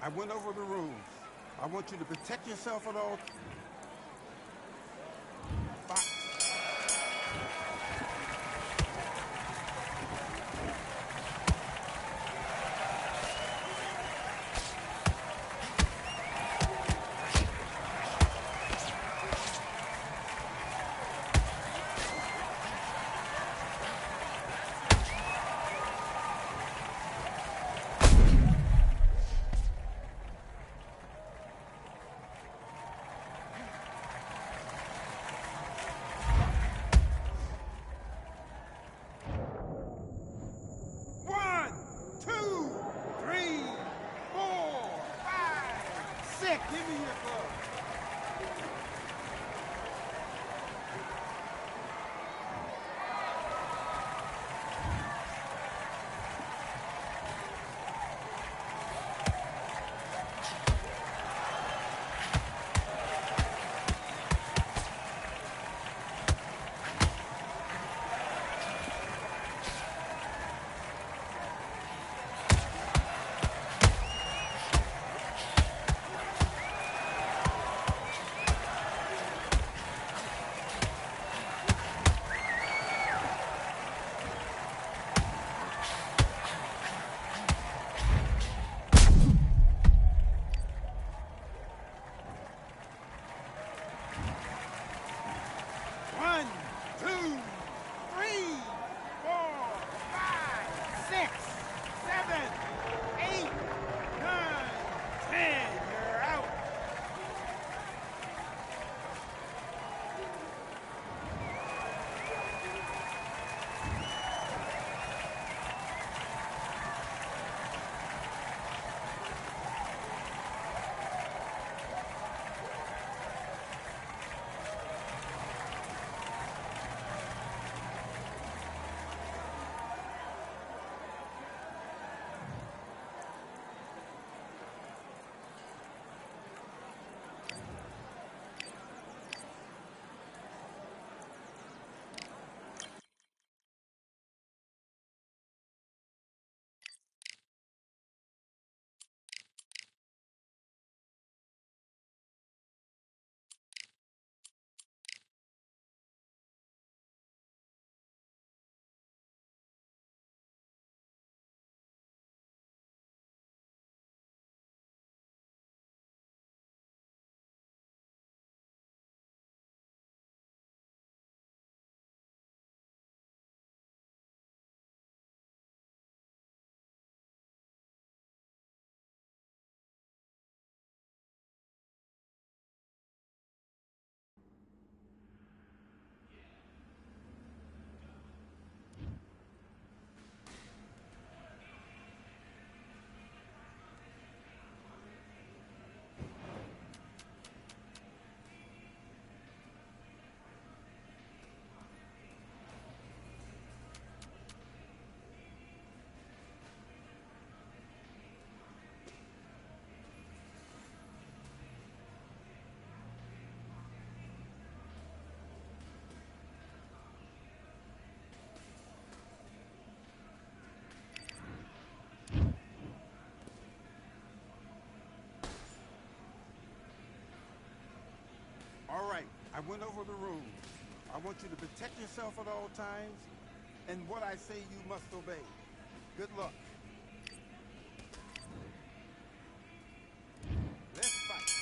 I went over the rules. I want you to protect yourself at all. Box. Give me your glove. All right, I went over the rules. I want you to protect yourself at all times, and what I say you must obey. Good luck. Let's fight.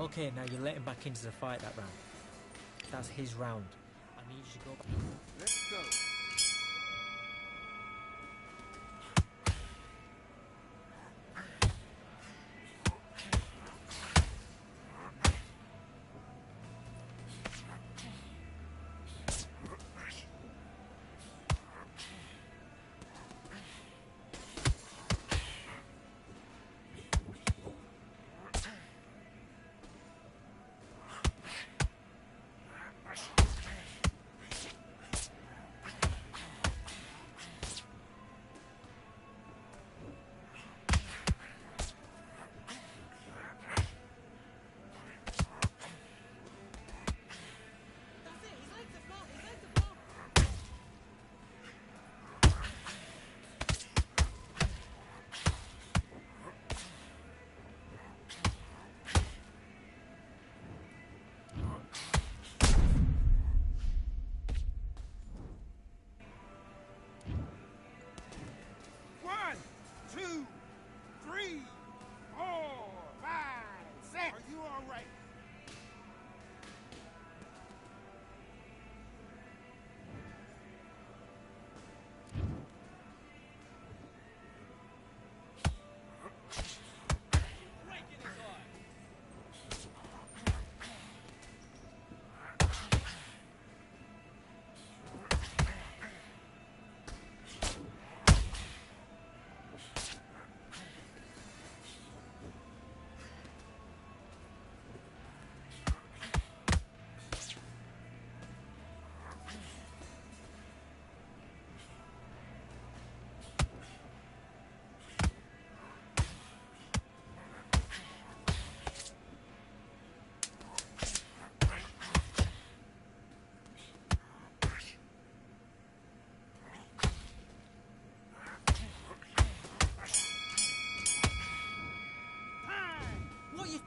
Okay, now you're letting back into the fight that round. That's his round. I need you to go back. Let's go.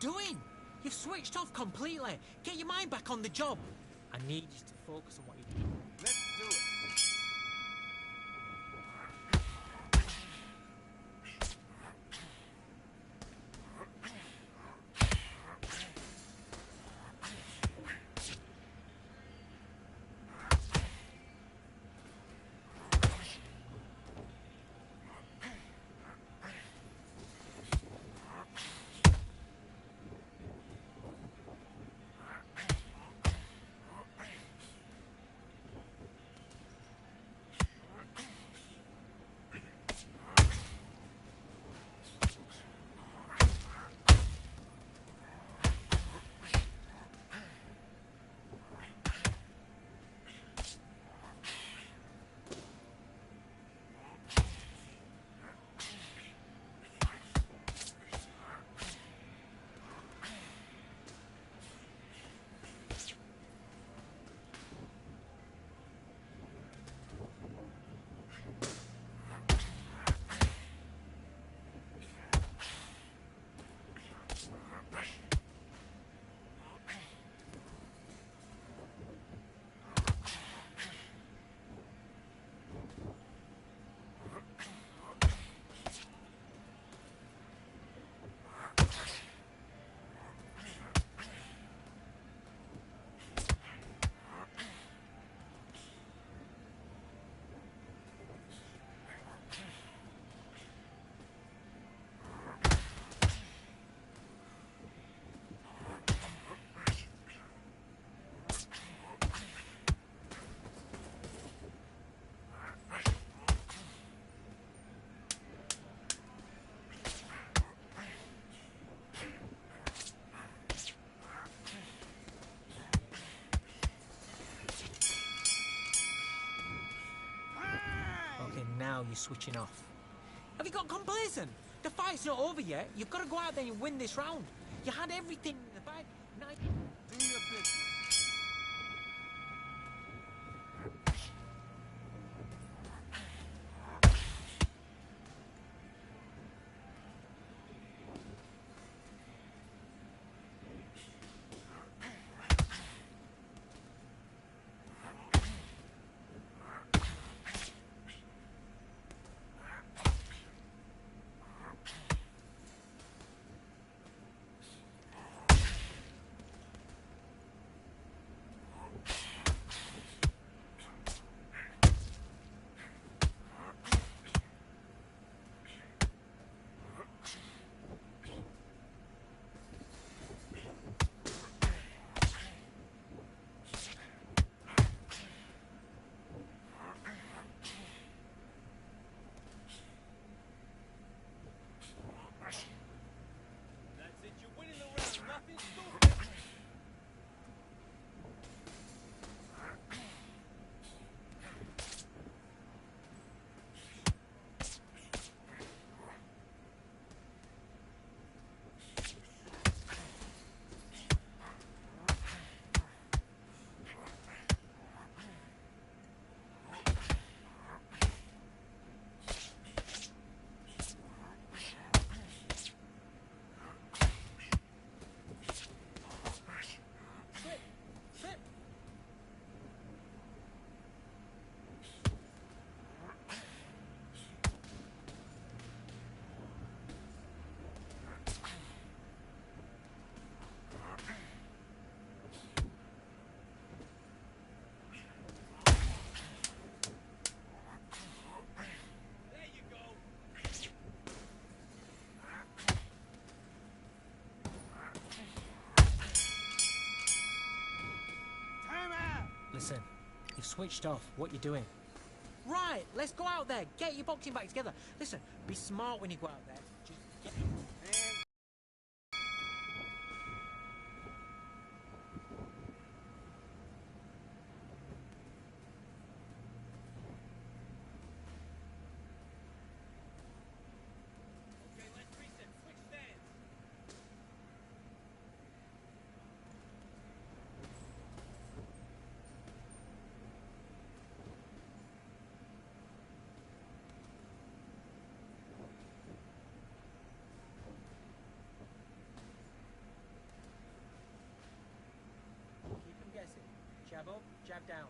Doing? You've switched off completely. Get your mind back on the job. I need you to focus on what you're doing. Let's do it. Now you're switching off. Have you got complacent? The fight's not over yet. You've got to go out there and win this round. You had everything in the bag. Now do your business. switched off. What you doing? Right, let's go out there. Get your boxing back together. Listen, be smart when you go out there. Just get... Jab up, jab down.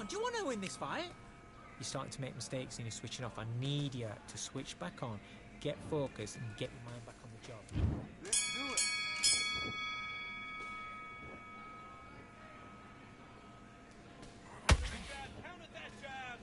Do you want to win this fight? You're starting to make mistakes and you're switching off. I need you to switch back on, get focused, and get your mind back on the job. Let's do it. Counter that jab.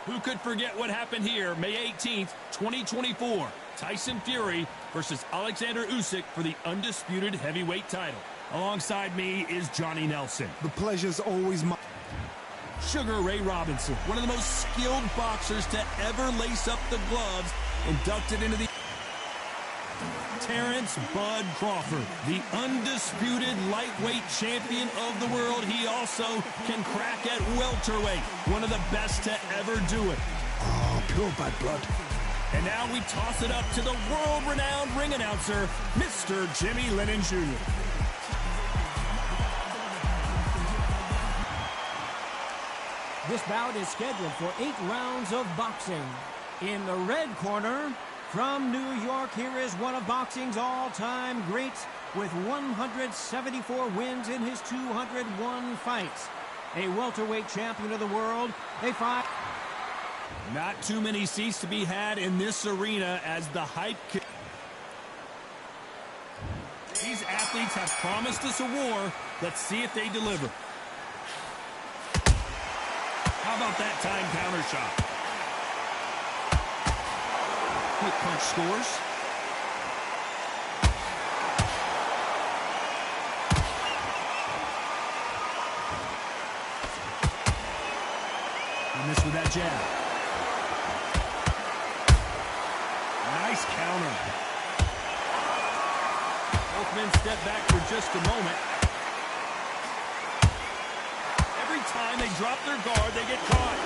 Who could forget what happened here May 18th, 2024? Tyson Fury versus Alexander Usyk for the undisputed heavyweight title. Alongside me is Johnny Nelson. The pleasure's always mine. Sugar Ray Robinson, one of the most skilled boxers to ever lace up the gloves, inducted into the Terrence Bud Crawford, the undisputed lightweight champion of the world. He also can crack at welterweight, one of the best to ever do it. Oh, pure bad blood. And now we toss it up to the world-renowned ring announcer, Mr. Jimmy Lennon Jr. This bout is scheduled for 8 rounds of boxing. In the red corner, from New York, here is one of boxing's all-time greats with 174 wins in his 201 fights. A welterweight champion of the world, they fight. Not too many seats to be had in this arena as the hype. These athletes have promised us a war. Let's see if they deliver. How about that time counter shot? Quick punch scores. He missed with that jab. Nice counter. Both men step back for just a moment. Every time they drop their guard, they get caught.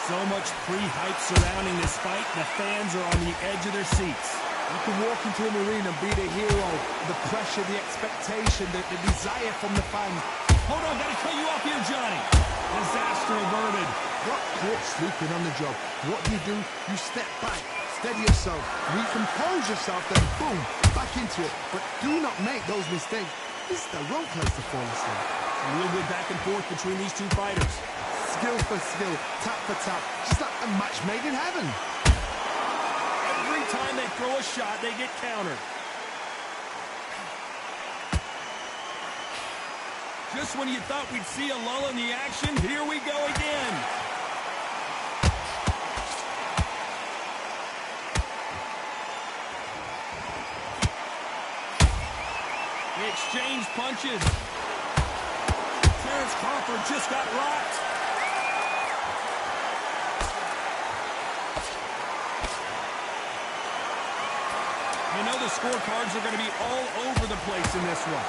So much pre-hype surrounding this fight, the fans are on the edge of their seats. You can walk into an arena and be the hero, the pressure, the expectation, the desire from the fans. Hold on, gotta cut you off here, Johnny. Disaster averted. Not caught sleeping on the job. What do? You step back, steady yourself, recompose yourself, then boom, back into it. But do not make those mistakes. This is the wrong place to fall asleep. A real good back and forth between these two fighters. Skill for skill, tap for tap, just like a match made in heaven. Every time they throw a shot, they get countered. Just when you thought we'd see a lull in the action, here we go again. They exchange punches. Terrence Crawford just got rocked. You know the scorecards are going to be all over the place in this one.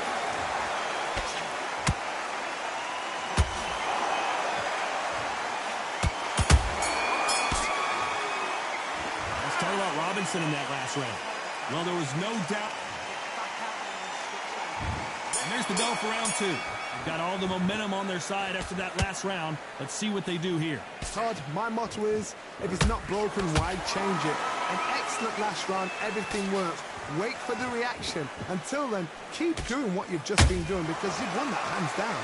Let's talk about Robinson in that last round. Well, there was no doubt. And there's the bell for round 2. They've got all the momentum on their side after that last round. Let's see what they do here. Todd, my motto is, if it's not broken, why change it? An excellent last round, everything works. Wait for the reaction. Until then, keep doing what you've just been doing because you've won that hands down.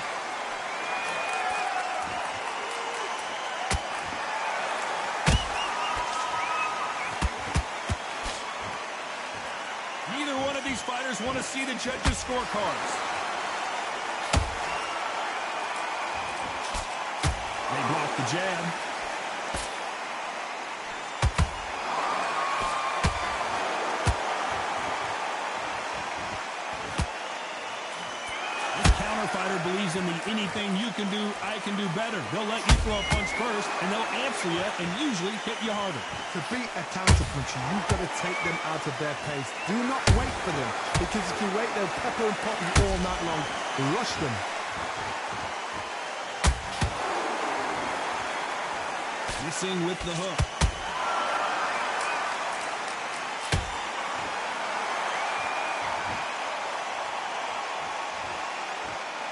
Neither one of these fighters want to see the judges' scorecards. They block the jab. Fighter believes in the anything you can do, I can do better. They'll let you throw a punch first, and they'll answer you and usually hit you harder. To beat a counter-puncher, you've got to take them out of their pace. Do not wait for them, because if you wait, they'll pepper and pop you all night long. Rush them. Missing with the hook.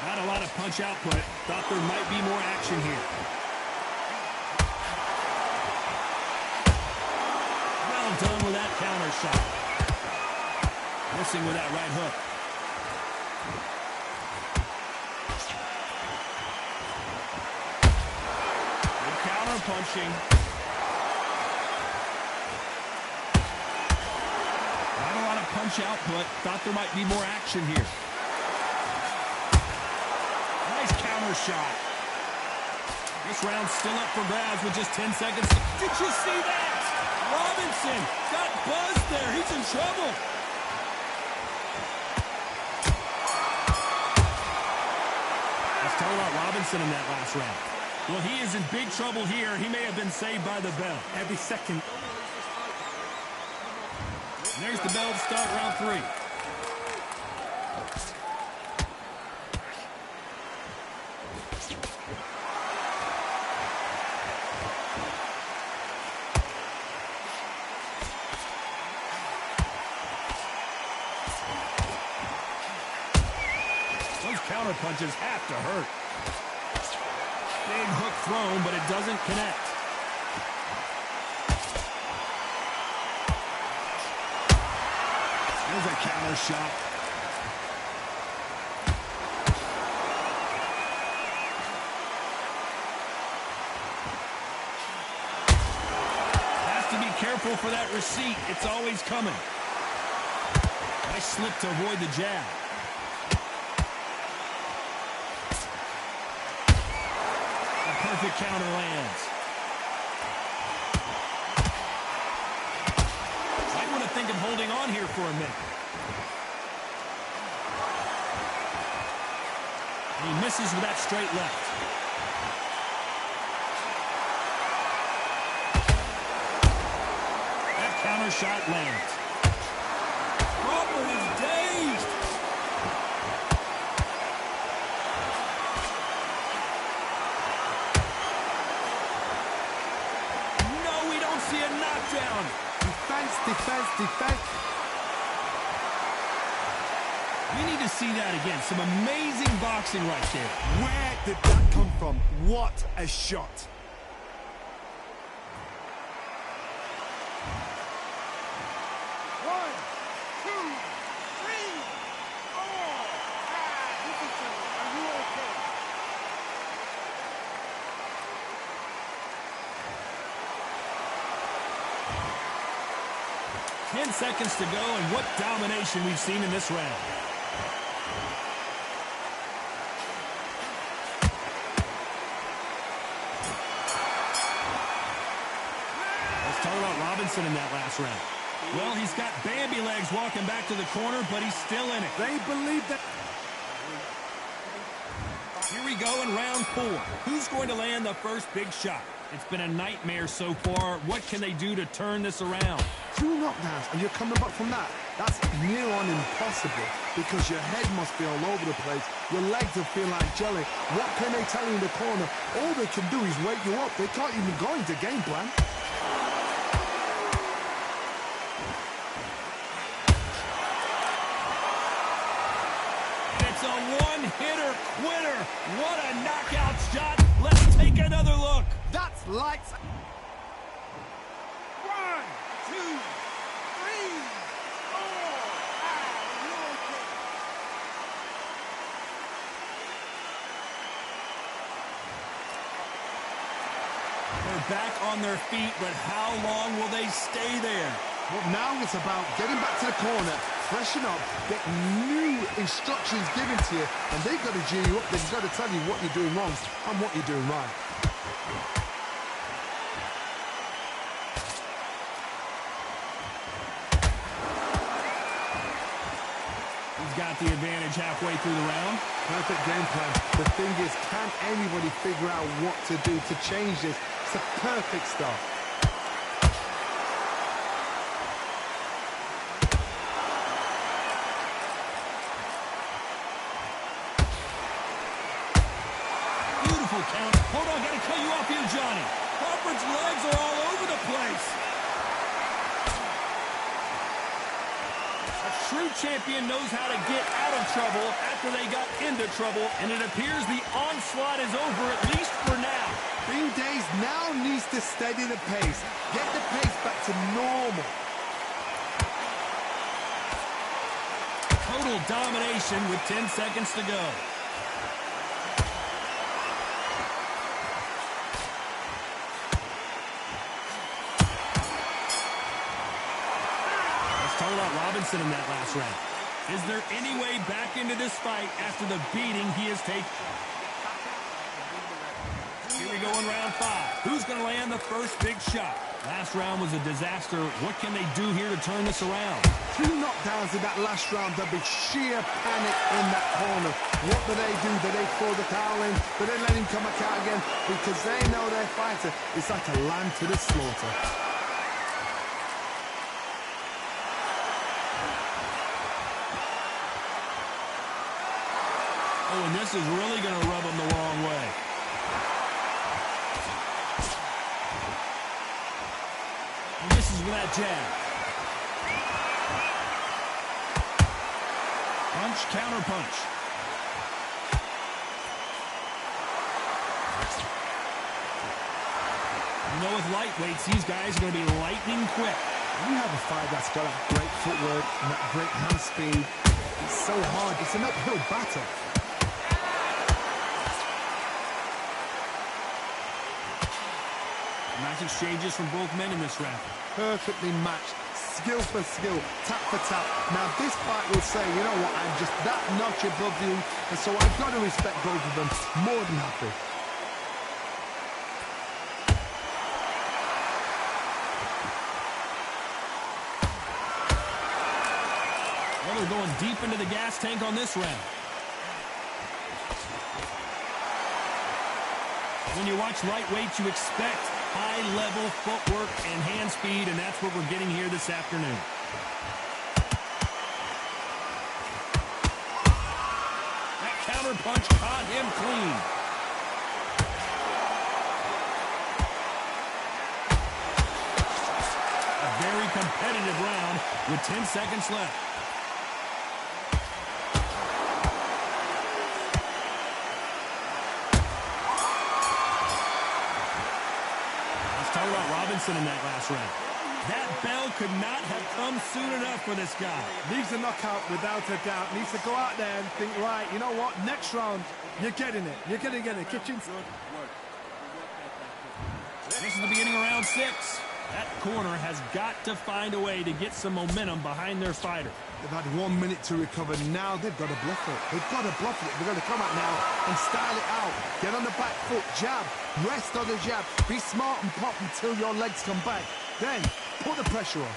Not a lot of punch output. Thought there might be more action here. Well done with that counter shot. Missing with that right hook. Good counter punching. Not a lot of punch output. Thought there might be more action here. Nice counter shot. This round's still up for grabs with just 10 seconds. Did you see that? Robinson got buzzed there. He's in trouble. Let's talk about Robinson in that last round. Well, he is in big trouble here. He may have been saved by the bell. Every second. And there's the bell to start round 3. counter punches have to hurt. Big hook thrown, but it doesn't connect. There's a counter shot. Has to be careful for that receipt. It's always coming. Nice slip to avoid the jab. A perfect counter lands. Might want to think of holding on here for a minute. And he misses with that straight left. That counter shot lands. Crawford is dazed. No, we don't see a knockdown. Defense, defense, defense. We need to see that again. Some amazing boxing right there. Where did that come from? What a shot. One, two, three, four, five. Are you okay? 10 seconds to go, and what domination we've seen in this round. Let's talk about Robinson in that last round. Well, he's got Bambi legs walking back to the corner, but he's still in it. They believe that. Here we go in round 4. Who's going to land the first big shot? It's been a nightmare so far. What can they do to turn this around? 2 knockdowns and you're coming back from that. That's near on impossible because your head must be all over the place. Your legs will feel like jelly. What can they tell you in the corner? All they can do is wake you up. They can't even go into game plan. It's a one-hitter quitter. What a knockout shot. Let's take another look. That's lights. 1, 2, 3, 4, 5. Are you okay? They're back on their feet, but how long will they stay there? Well, now it's about getting back to the corner, freshen up, get new instructions given to you, and they've got to G you up. They've got to tell you what you're doing wrong and what you're doing right. He's got the advantage halfway through the round. Perfect game plan. The thing is, can anybody figure out what to do to change this? It's a perfect start. Beautiful count. Hold on, got to cut you off here, Johnny. Crawford's legs are all over the place. A true champion knows how to get out of trouble after they got into trouble, and it appears the onslaught is over, at least for now. Bean Days now needs to steady the pace. Get the pace back to normal. Total domination with 10 seconds to go. Let's talk about Robinson in that last round. Is there any way back into this fight after the beating he has taken? Here we go in round 5. Who's going to land the first big shot? Last round was a disaster. What can they do here to turn this around? 2 knockdowns in that last round. There'll be sheer panic in that corner. What do? Do they throw the towel in? Do they let him come back out again? Because they know their fighter is like a lamb to the slaughter. Oh, and this is really going to rub him the wrong way. And this is with that jab. Punch, counter punch. You know, with lightweights, these guys are going to be lightning quick. You have a fight that's got that great footwork and that great hand speed. It's so hard. It's an uphill battle. Nice exchanges from both men in this round. Perfectly matched. Skill for skill, tap for tap. Now this fight will say, you know what, I'm just that notch above you, and so I've got to respect both of them more than happy. Well, they're going deep into the gas tank on this round. When you watch lightweights, you expect high-level footwork and hand speed, and that's what we're getting here this afternoon. That counter punch caught him clean. A very competitive round with 10 seconds left. In that last round. That bell could not have come soon enough for this guy. Needs a knockout without a doubt. Needs to go out there and think, right, you know what, next round, you're getting it. You're going to get it. Kitchens. This is the beginning of round 6. That corner has got to find a way to get some momentum behind their fighter. They've had 1 minute to recover. Now they've got to bluff it. They've got to bluff it. They've got to come out now and style it out. Get on the back foot, jab, rest on the jab. Be smart and pop until your legs come back. Then put the pressure on.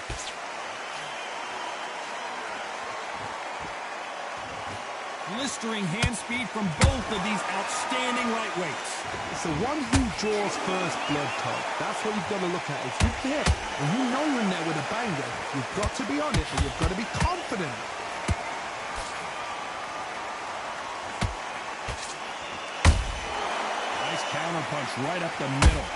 Blistering hand speed from both of these outstanding lightweights. It's the one who draws first blood, Todd. That's what you've got to look at. If you hit and you know you're in there with a banger, you've got to be on it and you've got to be confident. Nice counter punch right up the middle.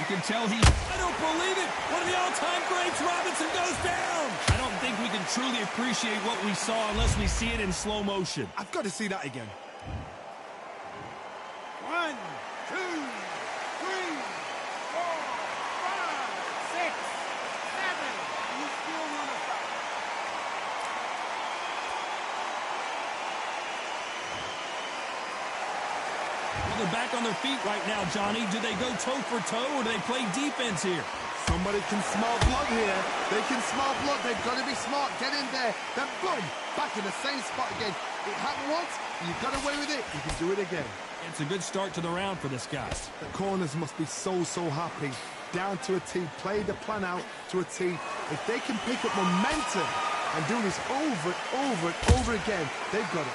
You can tell I don't believe it! One of the all-time greats, Robinson, goes down! I don't think we can truly appreciate what we saw unless we see it in slow motion. I've got to see that again. 1, 2, 3, 4, 5, 6, 7. You still want to stop. Well, they're back on their feet right now, Johnny. Do they go toe for toe or do they play defense here? Somebody can smell blood here. They can smell blood. They've got to be smart. Get in there. Then boom, back in the same spot again. It happened once. You got away with it. You can do it again. It's a good start to the round for this guy. The corners must be so happy. Down to a T. Play the plan out to a T. If they can pick up momentum and do this over and over again, they've got it.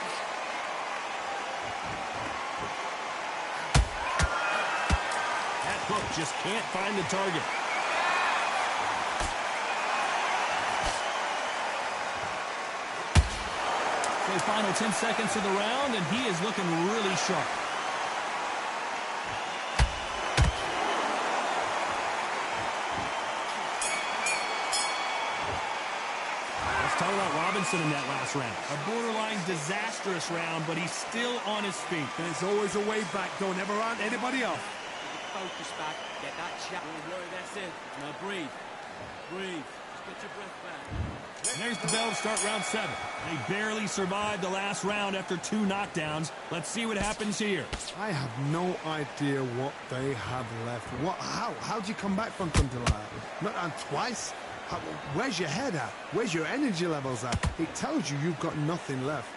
That hook just can't find the target. The final 10 seconds of the round, and he is looking really sharp. Let's talk about Robinson in that last round. A borderline disastrous round, but he's still on his feet. There's always a way back. Don't ever run anybody else. Focus back. Get that shot. That's it. Now breathe. Breathe. Just get your breath back. And there's the bell to start round 7. They barely survived the last round after 2 knockdowns. Let's see what happens here. I have no idea what they have left. How do you come back from something like that? Not on twice? Where's your head at? Where's your energy levels at? It tells you you've got nothing left.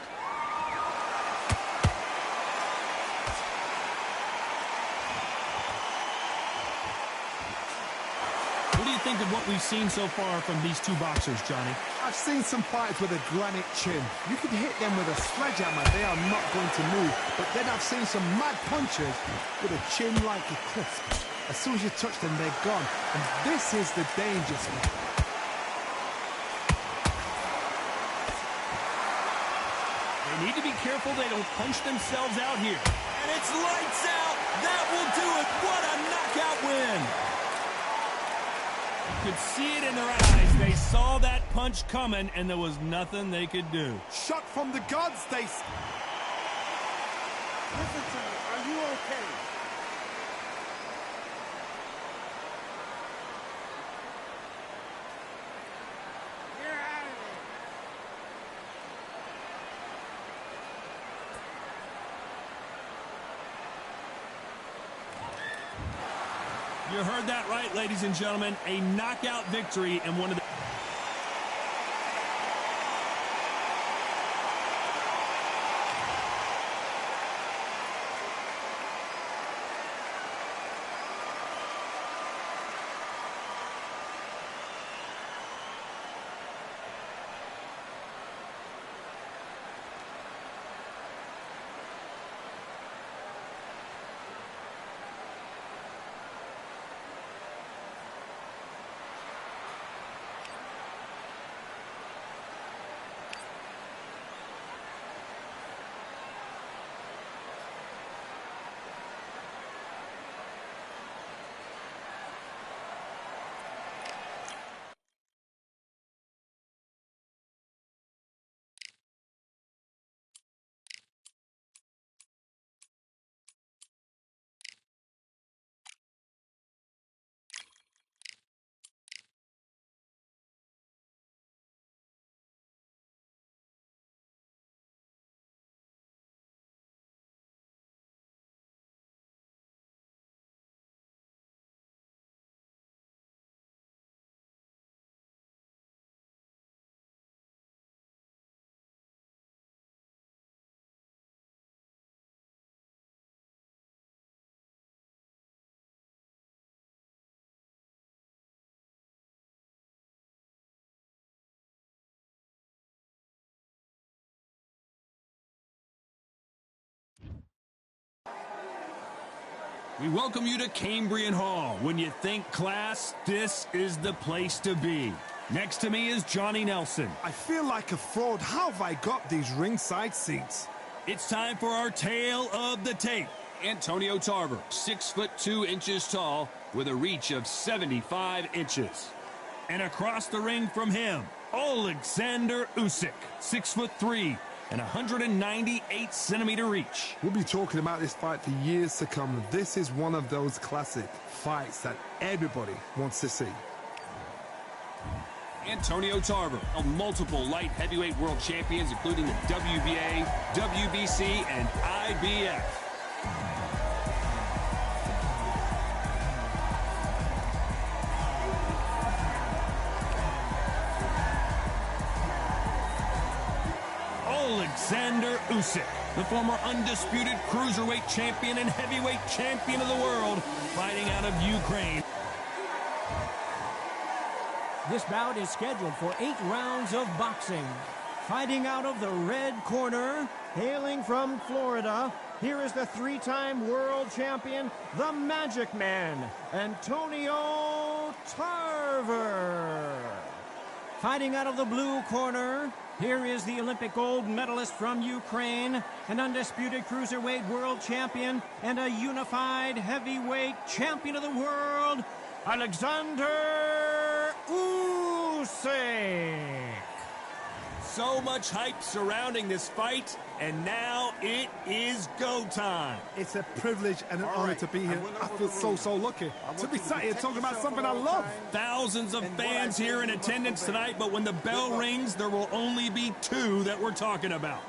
Think of what we've seen so far from these 2 boxers, Johnny. I've seen some fighters with a granite chin. You can hit them with a sledgehammer, they are not going to move. But then I've seen some mad punchers with a chin like a crisp. As soon as you touch them, they're gone. And this is the danger spot. They need to be careful they don't punch themselves out here. And it's lights out. That will do it. What a knockout win. You could see it in their eyes. They saw that punch coming, and there was nothing they could do. Shot from the gods, they... Listen to me. Are you okay? You heard that right, ladies and gentlemen. A knockout victory in one of the... We welcome you to Cambrian Hall. When you think class, this is the place to be. Next to me is Johnny Nelson. I feel like a fraud. How have I got these ringside seats? It's time for our tale of the tape. Antonio Tarver, 6'2" tall, with a reach of 75 inches. And across the ring from him, Alexander Usyk, 6'3" and 198-centimeter reach. We'll be talking about this fight for years to come. This is one of those classic fights that everybody wants to see. Antonio Tarver, multiple light heavyweight world champions, including the WBA, WBC, and IBF. Alexander Usyk, the former undisputed cruiserweight champion and heavyweight champion of the world, fighting out of Ukraine. This bout is scheduled for 8 rounds of boxing. Fighting out of the red corner, hailing from Florida, here is the 3-time world champion, the Magic Man, Antonio Tarver. Fighting out of the blue corner, here is the Olympic gold medalist from Ukraine, an undisputed cruiserweight world champion, and a unified heavyweight champion of the world, Alexander Usyk. So much hype surrounding this fight, and now it is go time. It's a privilege and an honor to be here. I feel so lucky to be sat here talking about something I love. Thousands of fans here in attendance tonight, but when the bell rings, there will only be 2 that we're talking about.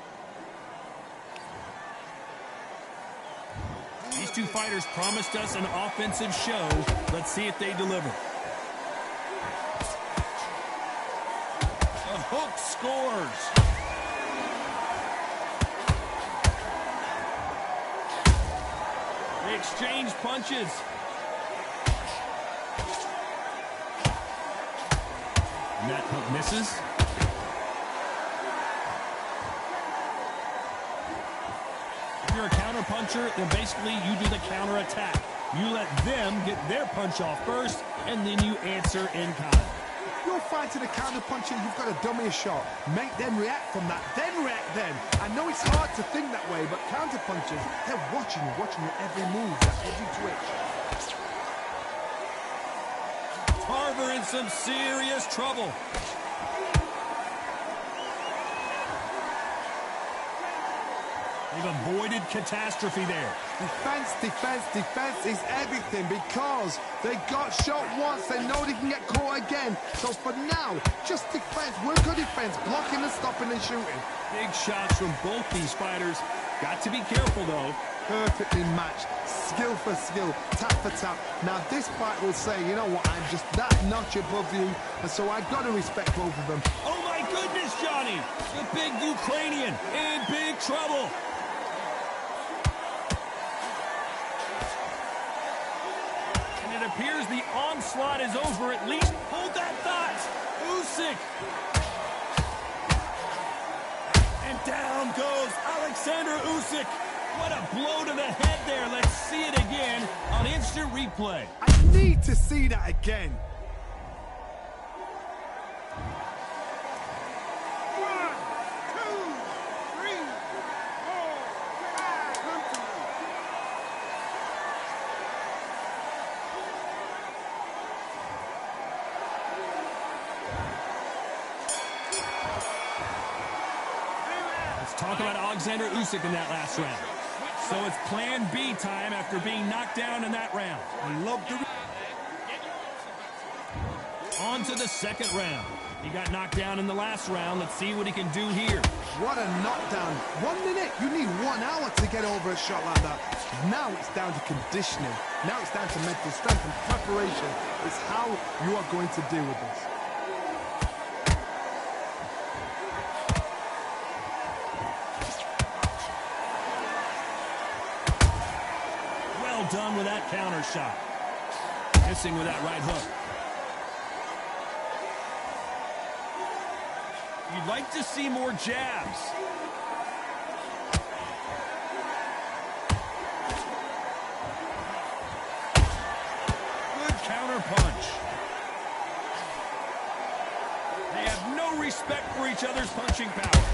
These 2 fighters promised us an offensive show. Let's see if they deliver. The hook scores. They exchange punches. And that hook misses. If you're a counter puncher, then basically you do the counter attack. You let them get their punch off first, and then you answer in kind. You're fighting a counter puncher, you've got to dummy a shot. Make them react from that, then react then. I know it's hard to think that way, but counter punchers, they're watching your every move, every twitch. Tarver in some serious trouble. They've avoided catastrophe there. Defense is everything because they got shot once, they know they can get caught again. So for now, just defense, work on defense, blocking and stopping and shooting. Big shots from both these fighters. Got to be careful, though. Perfectly matched, skill for skill, tap for tap. Now this fight will say, you know what, I'm just that notch above you, and so I got to respect both of them. Oh my goodness, Johnny! The big Ukrainian in big trouble. And it appears the onslaught is over. At least hold that thought. Usyk. And down goes Alexander Usyk. What a blow to the head there. Let's see it again on instant replay. I need to see that again. Talk about Alexander Usyk in that last round. So it's plan B time after being knocked down in that round. I love the... On to the second round. He got knocked down in the last round. Let's see what he can do here. What a knockdown. 1 minute. You need 1 hour to get over a shot like that. Now it's down to conditioning. Now it's down to mental strength and preparation. It's how you are going to deal with this. Done with that counter shot. Missing with that right hook. You'd like to see more jabs. Good counter punch. They have no respect for each other's punching power.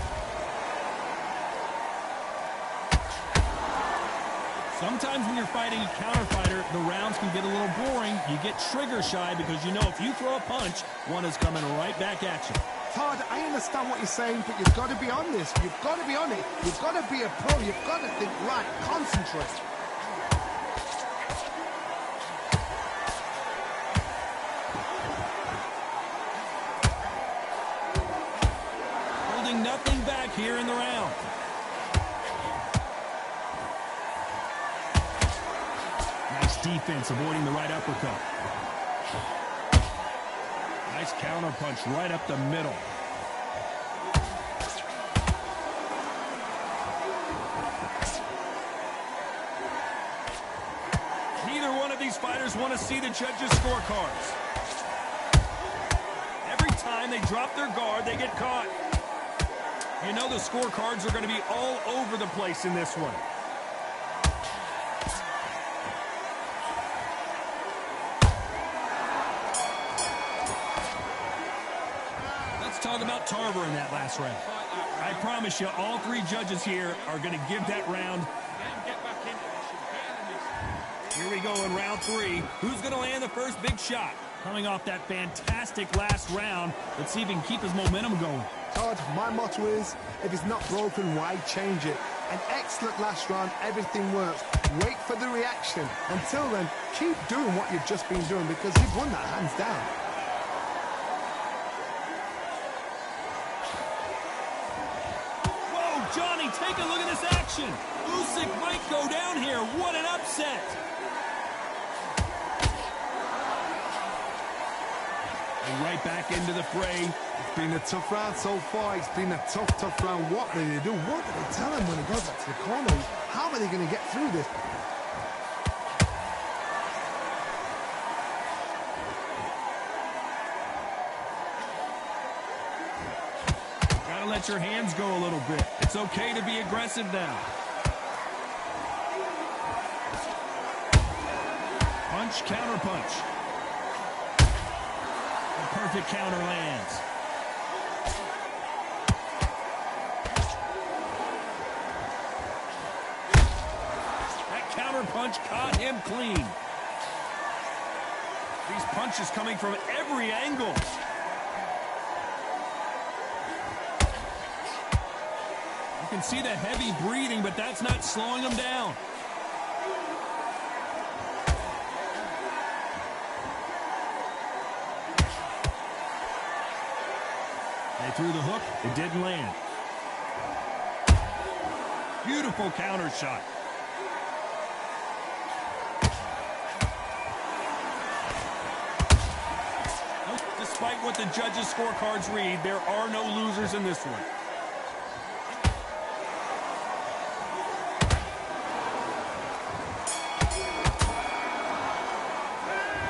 Sometimes when you're fighting a counter fighter, the rounds can get a little boring. You get trigger shy because you know if you throw a punch, one is coming right back at you. Todd, I understand what you're saying, but you've got to be on this. You've got to be on it. You've got to be a pro. You've got to think right. Concentrate. Holding nothing back here in the round. Defense avoiding the right uppercut. Nice counter punch right up the middle. Neither one of these fighters want to see the judges' scorecards. Every time they drop their guard, they get caught. You know the scorecards are going to be all over the place in this one. Talk about Tarver in that last round. I promise you, all three judges here are going to give that round. Here we go in round 3. Who's going to land the first big shot? Coming off that fantastic last round, let's see if he can keep his momentum going. Todd, my motto is, if it's not broken, why change it? An excellent last round, everything works. Wait for the reaction. Until then, keep doing what you've just been doing because you've won that hands down. Johnny, take a look at this action. Usyk might go down here. What an upset. And right back into the fray. It's been a tough round so far. It's been a tough round. What do they do? What do they tell him when he goes back to the corner? How are they going to get through this? Let your hands go a little bit. It's okay to be aggressive now. Punch, counter punch. A perfect counter lands. That counter punch caught him clean. These punches coming from every angle. You can see the heavy breathing, but that's not slowing him down. They threw the hook. It didn't land. Beautiful counter shot. Despite what the judges' scorecards read, there are no losers in this one.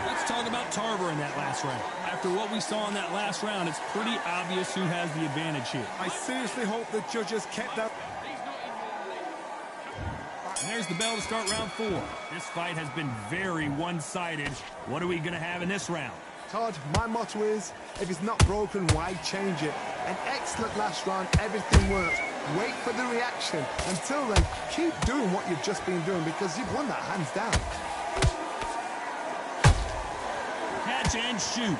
Let's talk about Tarver in that last round. After what we saw in that last round, it's pretty obvious who has the advantage here. I seriously hope the judges kept that. And there's the bell to start round 4. This fight has been very one-sided. What are we going to have in this round? Todd, my motto is, if it's not broken, why change it? An excellent last round, everything works. Wait for the reaction. Until then, keep doing what you've just been doing because you've won that hands down. Catch and shoot.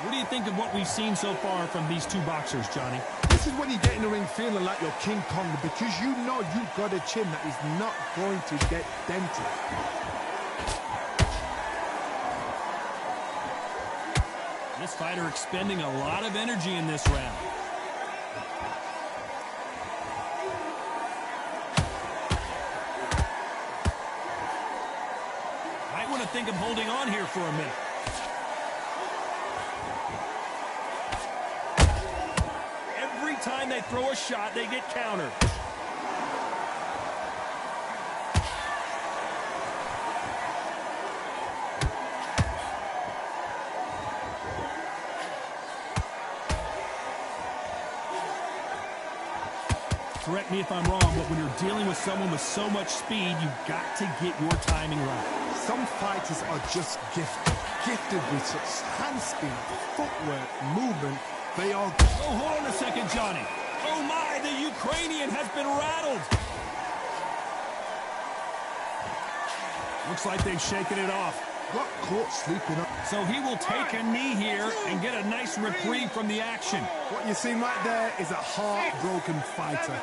What do you think of what we've seen so far from these two boxers, Johnny? This is when you get in the ring feeling like you're King Kong because you know you've got a chin that is not going to get dented. This fighter expending a lot of energy in this round. Might want to think of holding on here for a minute. Every time they throw a shot, they get countered. Correct me if I'm wrong, but when you're dealing with someone with so much speed, you've got to get your timing right. Some fighters are just gifted with such hand speed, footwork, movement. They all... Oh, hold on a second, Johnny. Oh, my, the Ukrainian has been rattled. Looks like they've shaken it off. Got caught sleeping up. So he will take a knee here and get a nice reprieve from the action. What you see right there is a heartbroken fighter.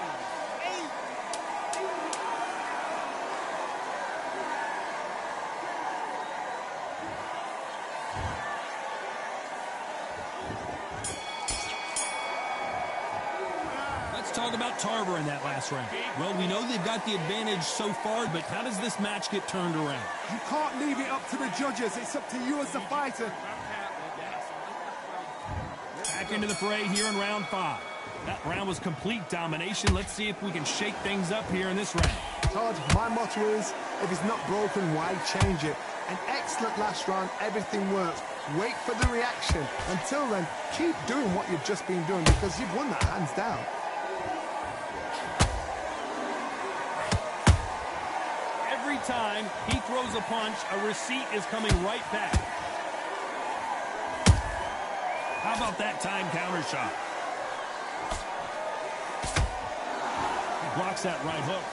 Talk about Tarver in that last round. Well, we know they've got the advantage so far, but how does this match get turned around? You can't leave it up to the judges. It's up to you as the fighter. Back into the fray here in round 5. That round was complete domination. Let's see if we can shake things up here in this round. Todd, my motto is, if it's not broken, why change it? An excellent last round, everything works. Wait for the reaction. Until then, keep doing what you've just been doing because you've won that hands down. Every time he throws a punch, a receipt is coming right back. How about that time counter shot? He blocks that right hook.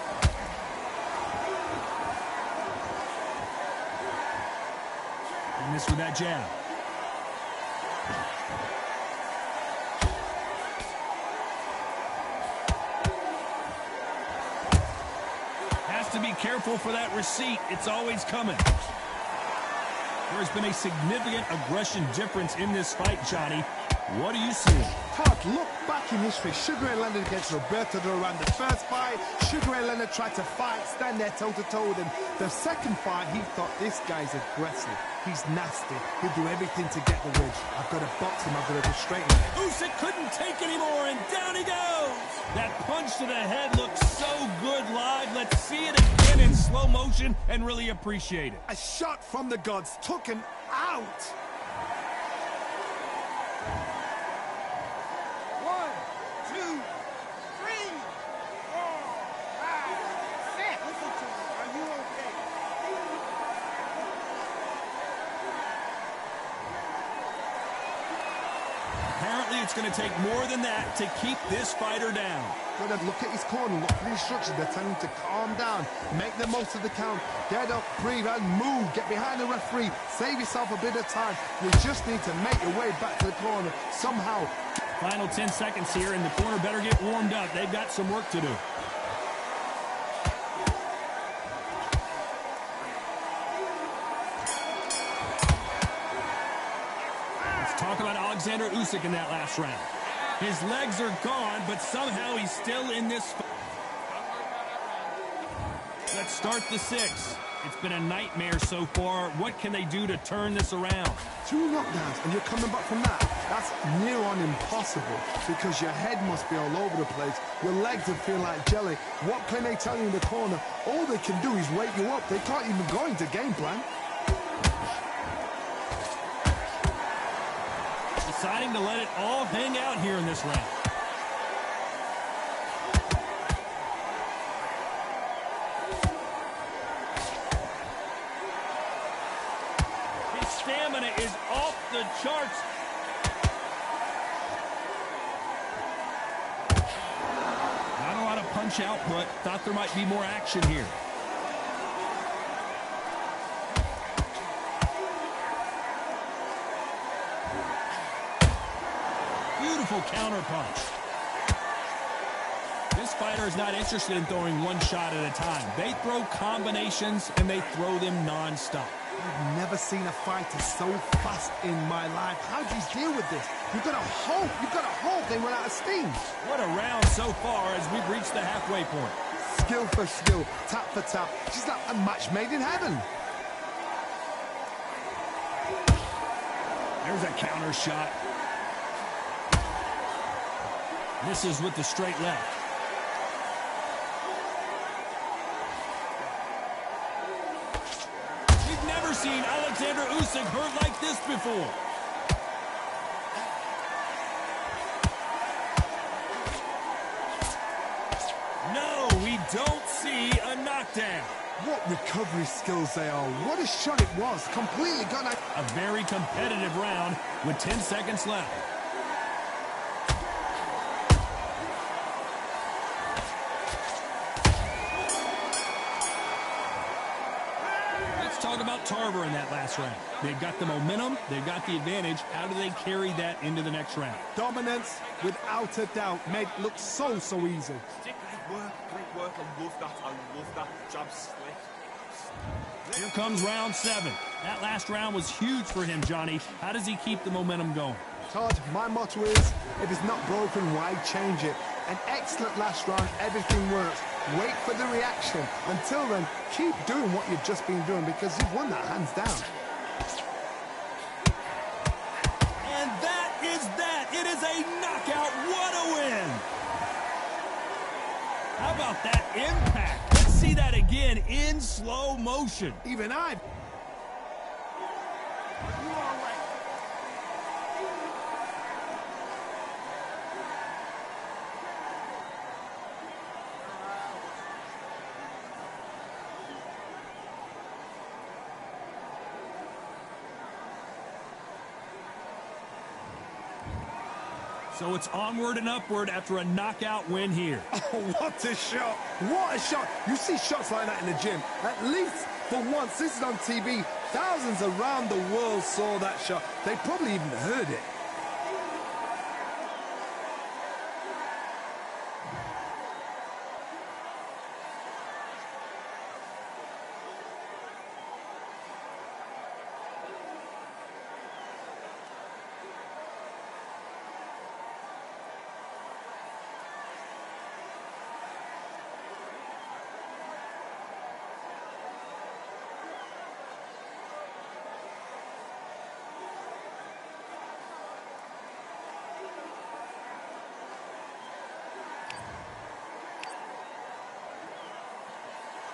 And missed with that jab. To be careful for that receipt. It's always coming. There's been a significant aggression difference in this fight, Johnny. What do you see? Todd, look back in history. Sugar Ray Leonard against Roberto Duran. The first fight, Sugar Ray Leonard tried to fight, stand there toe-to-toe with him. The second fight, he thought, this guy's aggressive. He's nasty. He'll do everything to get the win. I've got to box him. I've got to go straight in there. Usyk couldn't take anymore, and down he goes. That punch to the head looks so good live. Let's see it again in slow motion and really appreciate it. A shot from the gods took him out. 1, 2, 3, 4, 5, 6. Listen to me. Are you okay? Apparently, it's going to take more than that to keep this fighter down. Gotta look at his corner, look for the instructions. They're telling him to calm down, make the most of the count, get up, breathe, and move. Get behind the referee, save yourself a bit of time. You just need to make your way back to the corner somehow. Final 10 seconds here, and the corner better get warmed up. They've got some work to do. Talk about Alexander Usyk in that last round. His legs are gone, but somehow he's still in this fight. Let's start the 6th. It's been a nightmare so far. What can they do to turn this around? 2 knockdowns and you're coming back from that. That's near on impossible because your head must be all over the place. Your legs are feeling like jelly. What can they tell you in the corner? All they can do is wake you up. They can't even go into game plan. Deciding to let it all hang out here in this round. His stamina is off the charts. Not a lot of punch output. Thought there might be more action here. Beautiful counter punch. This fighter is not interested in throwing one shot at a time. They throw combinations and they throw them non-stop. I've never seen a fighter so fast in my life. How do you deal with this? You've got to hope they run out of steam. What a round so far as we've reached the halfway point. Skill for skill, tap for tap. Just like a match made in heaven. There's a counter shot. Misses with the straight left. We've never seen Alexander Usyk hurt like this before. No, we don't see a knockdown. What recovery skills they are. What a shot it was. Completely gone out. A very competitive round with 10 seconds left. Talk about Tarver in that last round. They've got the momentum, they've got the advantage. How do they carry that into the next round? Dominance, without a doubt, made it look so easy. Great work. I love that jab slick. Here comes round 7. That last round was huge for him, Johnny. How does he keep the momentum going? Todd, my motto is, if it's not broken, why change it? An excellent last round, everything works. Wait for the reaction. Until then, keep doing what you've just been doing because you've won that hands down. And that is that. It is a knockout. What a win. How about that impact? Let's see that again in slow motion. Even I... So it's onward and upward after a knockout win here. Oh, what a shot. What a shot. You see shots like that in the gym. At least for once, this is on TV. Thousands around the world saw that shot. They probably even heard it.